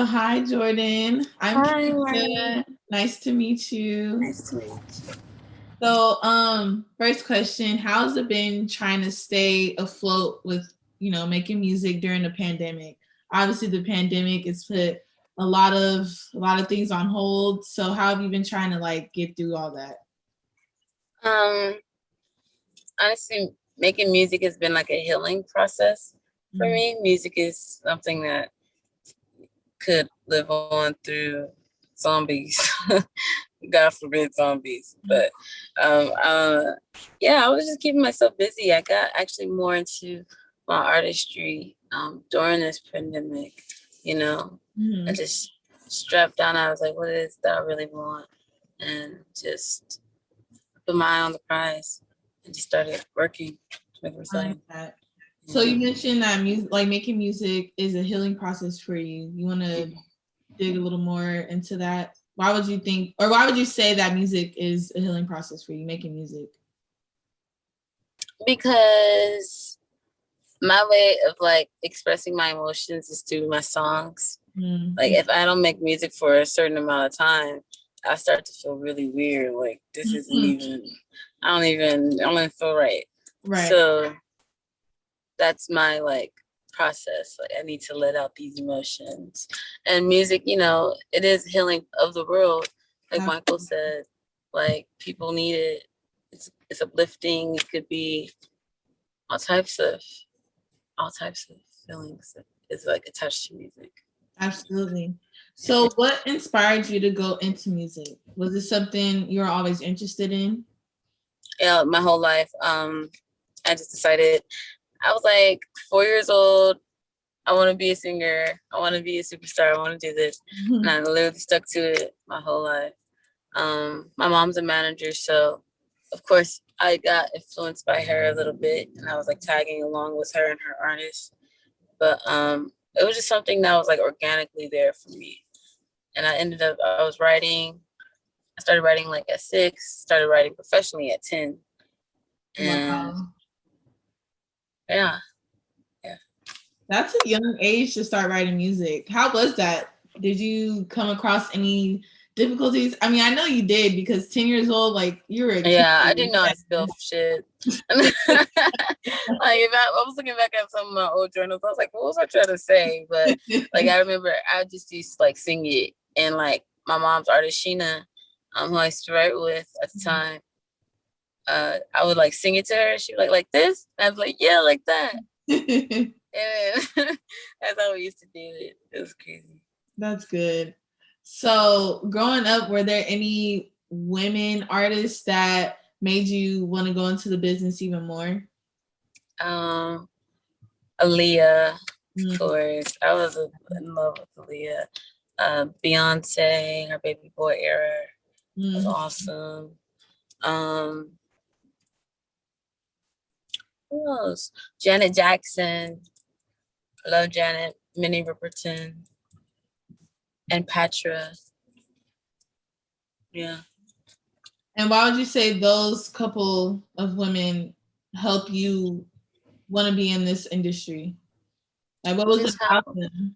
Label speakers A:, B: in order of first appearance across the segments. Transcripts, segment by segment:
A: So hi, Jourdine. I'm
B: Hi,
A: Kenya. Nice to meet you.
B: nice to meet you.
A: So, first question: how's it been trying to stay afloat with making music during the pandemic? Obviously, the pandemic has put a lot of things on hold. So, how have you been trying to get through all that?
B: Um, Honestly, making music has been like a healing process for me. Music is something that could live on through zombies. God forbid zombies. But yeah, I was just keeping myself busy. I got actually more into my artistry during this pandemic. I just strapped down. I was like, what is that I really want? And just put my eye on the prize and just started working to make
A: I like that. So you mentioned that music, making music, is a healing process for you. You want to dig a little more into that? Why would you think, or why would you say that music is a healing process for you, making music?
B: Because my way of expressing my emotions is through my songs. Like if I don't make music for a certain amount of time, I start to feel really weird. Like this isn't even, I don't even feel right.
A: Right.
B: So that's my process. Like I need to let out these emotions. And music, it is healing of the world. Like Michael said, people need it. It's uplifting. It could be all types of feelings that is attached to music.
A: Absolutely. So what inspired you to go into music? Was it something you were always interested in?
B: Yeah, my whole life. I just decided, I was like 4 years old. I want to be a singer. I want to be a superstar. I want to do this. And I literally stuck to it my whole life. My mom's a manager, so of course I got influenced by her a little bit, and I was tagging along with her and her artists. But it was just something that was organically there for me. And I started writing at 6, started writing professionally at 10. And
A: Wow.
B: yeah.
A: That's a young age to start writing music. How was that? Did you come across any difficulties? I mean, I know you did, because 10 years old, you were a kid.
B: Yeah, I didn't know how to spell shit. If I was looking back at some of my old journals, I was like, what was I trying to say? But I remember I just used to sing it. And my mom's artist, Sheena, who I used to write with at the time, I would sing it to her. She was like this? And I was like, yeah, like that. And that's how we used to do it. It was crazy.
A: That's good. So growing up, were there any women artists that made you want to go into the business even more?
B: Aaliyah, of course. I was in love with Aaliyah. Beyonce, her baby boy era was awesome. Who else? Janet Jackson. I love Janet. Minnie Riperton. And Patra. Yeah.
A: And why would you say those couple of women help you want to be in this industry? What was it about them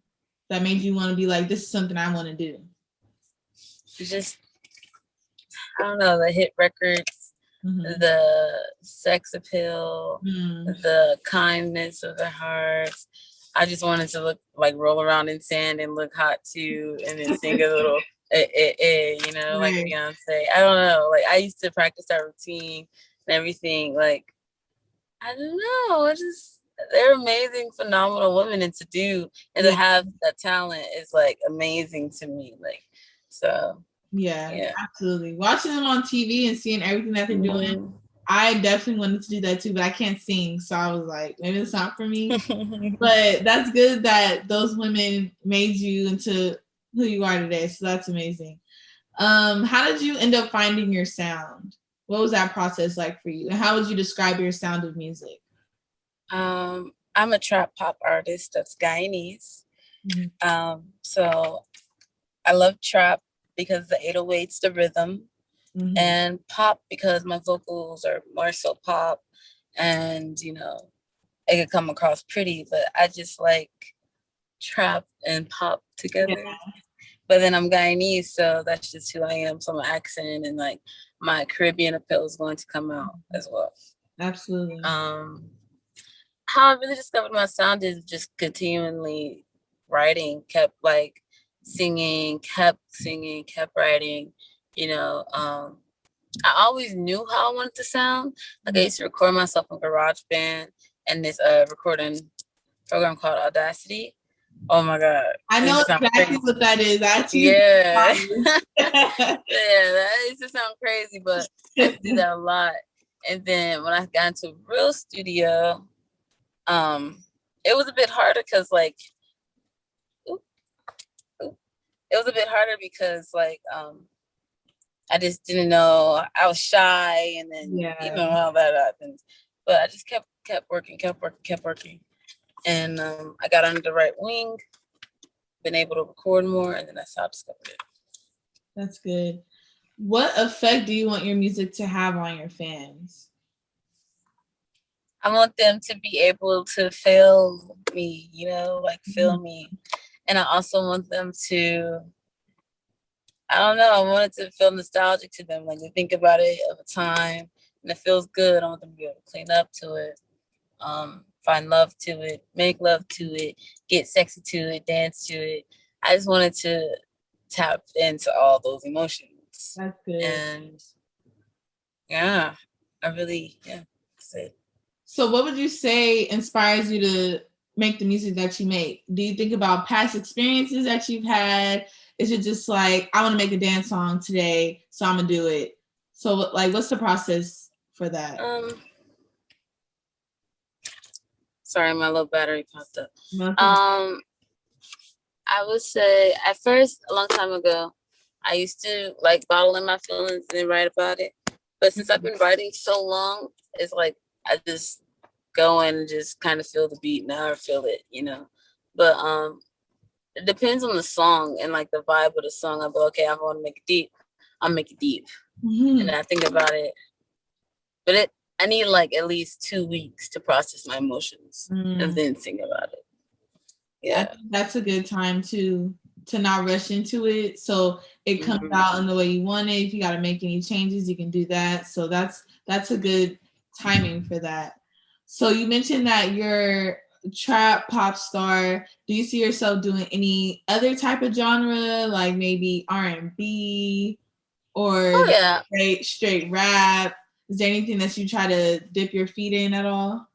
A: that made you want to be this is something I want to do?
B: Just, I don't know, the hit records, the sex appeal, the kindness of their hearts. I just wanted to look roll around in sand and look hot too, and then sing a little like Beyonce. I don't know. I used to practice that routine and everything. I don't know. They're amazing, phenomenal women, and to do and to have that talent is amazing to me. So.
A: Yeah, absolutely. Watching them on TV and seeing everything that they're doing, I definitely wanted to do that too, but I can't sing. So I was like, maybe it's not for me. But that's good that those women made you into who you are today. So that's amazing. How did you end up finding your sound? What was that process like for you? And how would you describe your sound of music?
B: I'm a trap pop artist that's Guyanese. So I love trap because the 808's the rhythm, and pop because my vocals are more so pop, and it could come across pretty, but I just trap and pop together.
A: Yeah.
B: But then I'm Guyanese, so that's just who I am. So my accent and like my Caribbean appeal is going to come out as well.
A: Absolutely.
B: How I really discovered my sound is just continually writing, kept like singing, kept writing, you know. I always knew how I wanted to sound. Like I used to record myself in GarageBand and this recording program called Audacity. Oh my God.
A: I know exactly what that is.
B: Yeah. Yeah, that used to sound crazy, but I used to do that a lot. And then when I got into a real studio, it was a bit harder because like it was a bit harder because like I just didn't know. I was shy, and then you know how that happens. But I just kept working, and I got under the right wing, been able to record more, and then that's how I discovered it.
A: That's good. What effect do you want your music to have on your fans?
B: I want them to be able to feel me, you know, like feel me. And I also want them to, I don't know, I want it to feel nostalgic to them. Like they think about it of a time and it feels good. I want them to be able to clean up to it, find love to it, make love to it, get sexy to it, dance to it. I just wanted to tap into all those emotions.
A: That's good.
B: And yeah, I really, that's it.
A: So what would you say inspires you to make the music that you make? Do you think about past experiences that you've had? Is it just like, I want to make a dance song today, so I'm gonna do it? So like, what's the process for that?
B: Sorry, my little battery popped up. I would say at first, a long time ago, I used to like bottle in my feelings and write about it. But since I've been writing so long, it's like I just go and just kind of feel the beat now or feel it, you know. But it depends on the song and like the vibe of the song. I'm like, okay, I want to make it deep, I'll make it deep. And I think about it. But I need like at least 2 weeks to process my emotions and then sing about it. Yeah.
A: That's a good time to not rush into it. So it comes out in the way you want it. If you got to make any changes, you can do that. So that's a good timing for that. So you mentioned that you're a trap pop star. Do you see yourself doing any other type of genre, like maybe R&B or straight rap? Is there anything that you try to dip your feet in at all?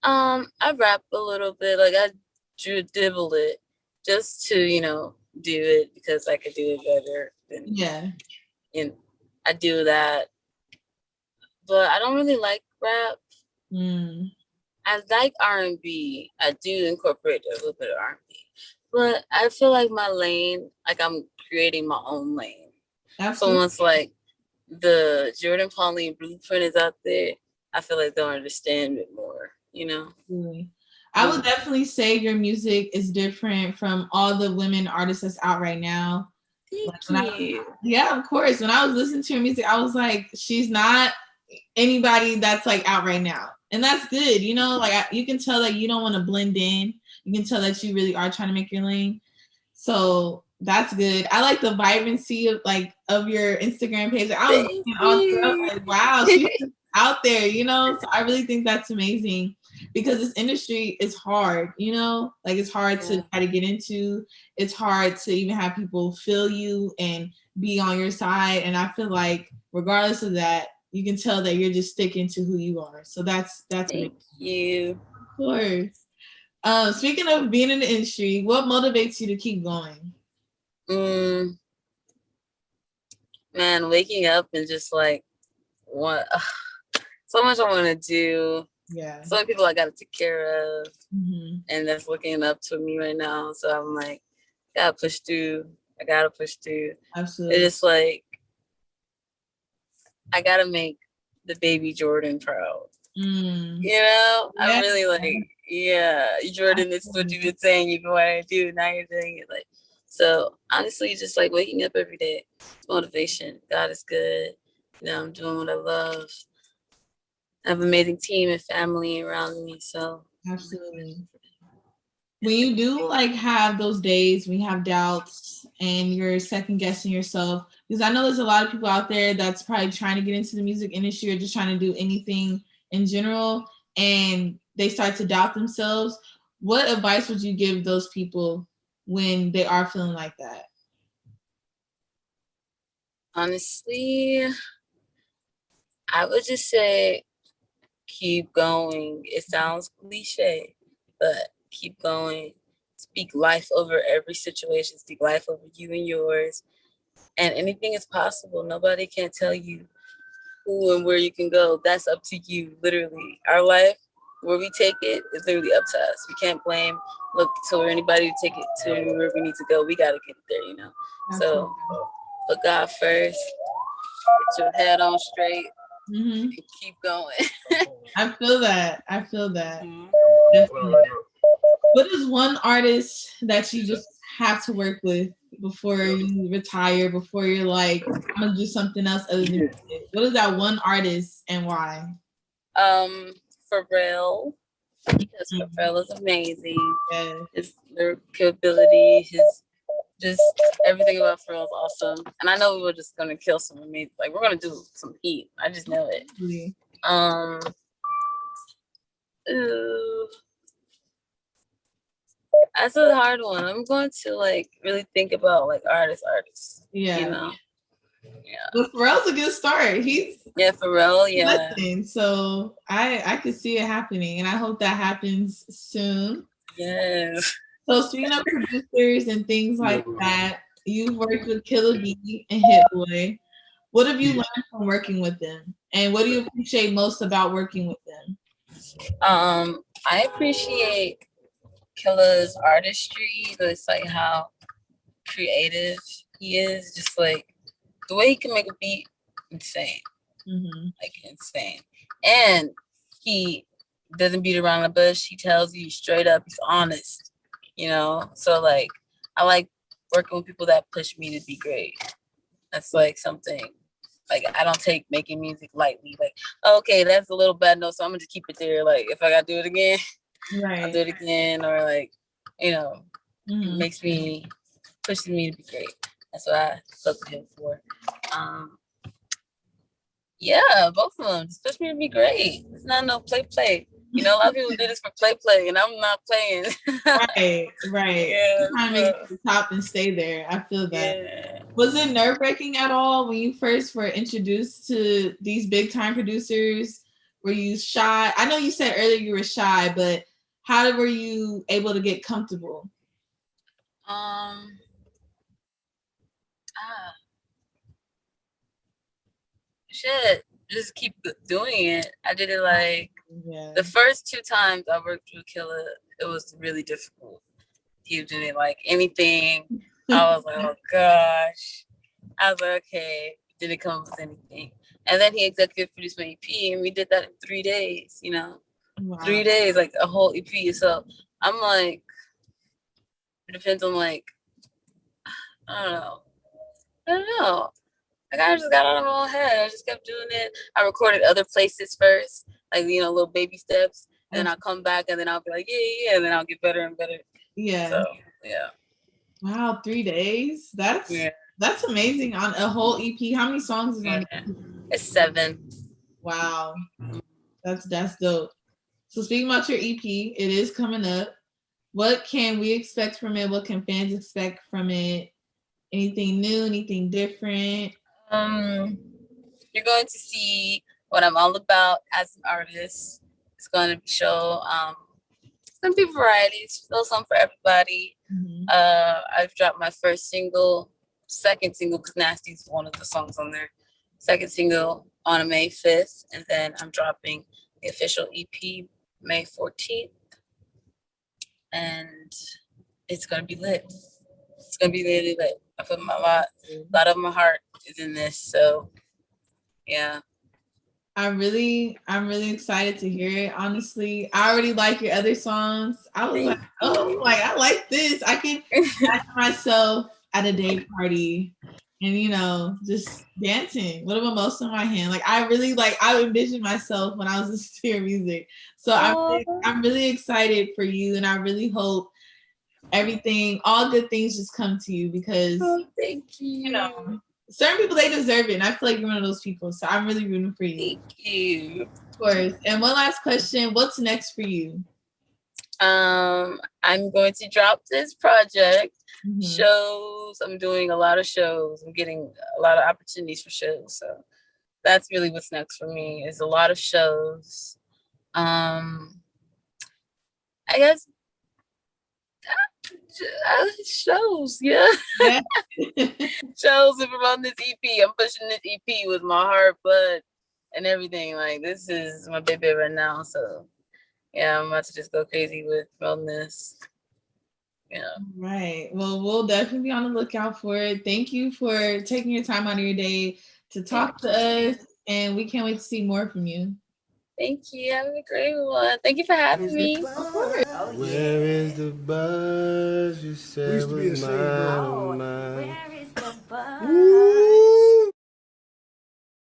B: I rap a little bit. Like I dribble it just to, you know, do it because I could do it better. And I do that. But I don't really like rap. I like R&B. I do incorporate a little bit of R&B. But I feel like my lane, like I'm creating my own lane. So once like the Jourdine Pauline blueprint is out there, I feel like they'll understand it more, you know?
A: I would definitely say your music is different from all the women artists that's out right now.
B: Thank you.
A: Yeah, of course. When I was listening to your music, I was like, she's not anybody that's like out right now. And that's good, you know, like you can tell that you don't want to blend in. You can tell that you really are trying to make your lane. So that's good. I like the vibrancy of your Instagram page. I was looking all through, like, wow, she's out there, you know. So I really think that's amazing because this industry is hard, you know, like it's hard to try to get into. It's hard to even have people feel you and be on your side. And I feel like regardless of that, you can tell that you're just sticking to who you are. So that's
B: Thank you.
A: Of course. Speaking of being in the industry, what motivates you to keep going?
B: Man, waking up and just like so much I want to do.
A: Yeah.
B: So many people I got to take care of, and that's looking up to me right now. So I'm like, gotta push through. I gotta push through.
A: Absolutely.
B: It's just like I gotta make the baby Jourdin proud. You know, I'm really like, Jourdin, this is what you've been saying you've been wanting to do. Now you're doing it. Like, so honestly, just like waking up every day, it's motivation. God is good. You know, I'm doing what I love. I have an amazing team and family around me. So
A: absolutely. when you do like have those days when you have doubts and you're second guessing yourself, because I know there's a lot of people out there that's probably trying to get into the music industry or just trying to do anything in general, and they start to doubt themselves. What advice would you give those people when they are feeling like that?
B: Honestly, I would just say keep going. It sounds cliche, but keep going. Speak life over every situation. Speak life over you and yours. And anything is possible. Nobody can tell you who and where you can go. That's up to you, literally. Our life, where we take it, is literally up to us. We can't look to anybody to take it to where we need to go. We got to get there, you know?
A: Absolutely.
B: So put God first. Get your head on straight.
A: Mm-hmm.
B: And keep going.
A: I feel that.
B: Mm-hmm.
A: Definitely. What is one artist that you just have to work with before you retire, before you're like, I'm gonna do something else other than music? What is that one artist and why?
B: Pharrell, because Pharrell is amazing.
A: Yeah.
B: His lyrical ability, his just everything about Pharrell is awesome. And I know we were just gonna kill some of me. Like we're gonna do some heat. I just know it. Ooh, that's a hard one. I'm going to like really think about like artists.
A: Yeah.
B: You know. Yeah.
A: But Pharrell's a good start.
B: Pharrell, yeah.
A: Nothing. So I could see it happening, and I hope that happens soon.
B: Yes.
A: So speaking of producers and things like that, you've worked with Killah B and Hit Boy. What have you learned from working with them? And what do you appreciate most about working with them?
B: I appreciate Killah's artistry. It's like how creative he is. Just like the way he can make a beat, insane.
A: Mm-hmm.
B: Like insane. And he doesn't beat around the bush. He tells you straight up. He's honest. You know? So like I like working with people that push me to be great. That's like something. Like I don't take making music lightly. Like, okay, that's a little bad note, so I'm gonna just keep it there. Like if I gotta do it again,
A: right.
B: I'll do it again. Or like, you know, it pushes me to be great. That's what I look to him for. Yeah, both of them just push me to be great. It's not no play. You know, a lot of people do this for play, and I'm not playing.
A: Right.
B: Yeah,
A: trying to make it to the top and stay there. I feel that.
B: Yeah.
A: Was it nerve-wracking at all when you first were introduced to these big-time producers? Were you shy? I know you said earlier you were shy, but how were you able to get comfortable?
B: Just keep doing it. I did it like the first 2 times I worked with Killah, it was really difficult. He didn't like anything. I was like, oh gosh. I was like, okay, didn't come up with anything. And then he executive produced my EP, and we did that in 3 days, you know? Wow. 3 days, like a whole EP. So I'm like, it depends on like, I don't know. Like I just got out of my own head. I just kept doing it. I recorded other places first, like, you know, little baby steps. And then I'll come back and then I'll be like, yeah. And then I'll get better and better. Yeah. So, yeah.
A: Wow, 3 days? That's amazing. On a whole EP. How many songs is on the EP?
B: It's 7.
A: Wow. That's dope. So speaking about your EP, it is coming up. What can we expect from it? What can fans expect from it? Anything new? Anything different?
B: You're going to see what I'm all about as an artist. It's going to show it's going to be variety. It's still something for everybody. I've dropped my second single, because Nasty is one of the songs on there. Second single on May 5th, and then I'm dropping the official EP May 14th. And it's going to be lit. It's going to be really lit. I put a lot of my heart is in this, so yeah.
A: I'm really excited to hear it. Honestly, I already like your other songs. I was like, I like this. I can imagine myself at a day party and, you know, just dancing with a mimosa in my hand. Like I envisioned myself when I was listening to your music. So I'm really excited for you, and I really hope everything, all good things just come to you because
B: thank you.
A: You know, certain people, they deserve it, and I feel like you're one of those people. So I'm really rooting for you.
B: Thank you.
A: Of course. And one last question: what's next for you?
B: I'm going to drop this project. Shows. I'm doing a lot of shows. I'm getting a lot of opportunities for shows. So that's really what's next for me, is a lot of shows. I guess shows, yeah. Shows and promoting this EP. I'm pushing this EP with my heart, blood, and everything. Like, this is my baby right now. So yeah, I'm about to just go crazy with promoting this. Yeah.
A: Right. Well, we'll definitely be on the lookout for it. Thank you for taking your time out of your day to talk to us, and we can't wait to see more from you.
B: Thank you. Have a great one. Thank you for having me.
A: Of course.
C: Where is the buzz you said was mine?